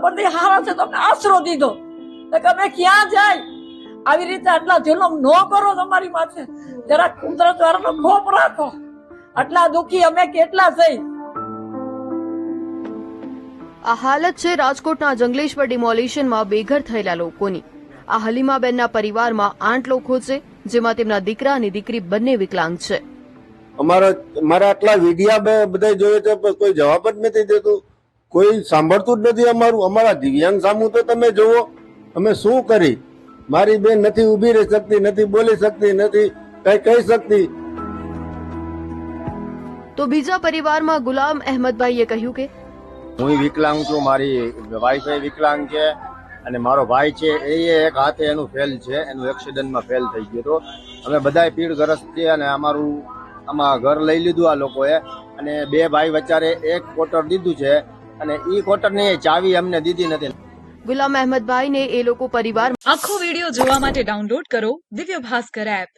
પરથી હારા છે તમને આશરો દીધો કે અમે ક્યાં જાય આવી રીતે આટલા જુલમ ન કરો તમારી માથે જરા કુદરત વાળાનો ખોફ રાખો આટલા દુખી અમે કેટલા થઈ। આ હાલત છે રાજકોટના જંગલેશ્વર ડિમોલિશનમાં બેઘર થયેલા લોકોની। આ હલીમાબેનના પરિવારમાં 8 લોકો છે, જેમાં તેમના દીકરા અને દીકરી બંને વિકલાંગ છે। મારા આટલા વિડિયા બધા જોયે છે પણ કોઈ જવાબ જ નથી દેતું, કોઈ સાંભળતું જ નથી અમારું। અમારા દિવ્યાંગ સામું તો તમે જુઓ, અમે શું કરી? મારી બેન નથી ઊભી રહી શકતી, નથી બોલી શકતી, નથી કઈ કહી શકતી। તો બીજા પરિવારમાં ગુલામ અહેમદભાઈએ કહ્યું કે હું વિકલાંગ છું, મારી વાઈફ વિકલાંગ છે અને મારો ભાઈ છે એ એક હાથે એનું ફેલ છે, એનું એક્સિડન્ટમાં ફેલ થઈ ગયો તો અમે બધા પીડગ્રસ્ત છીએ અને અમારું આમાં ઘર લઈ લીધું આ લોકોએ અને 2 ભાઈ વચારે એક ક્વાર્ટર દીધું છે અને ઈ ક્વાર્ટરની ચાવી અમને દીધી નથી। ગુલામ અહેમદભાઈને એ લોકો પરિવાર આખો વિડિયો જોવા માટે ડાઉનલોડ કરો દિવ્ય ભાસ્કર એપ।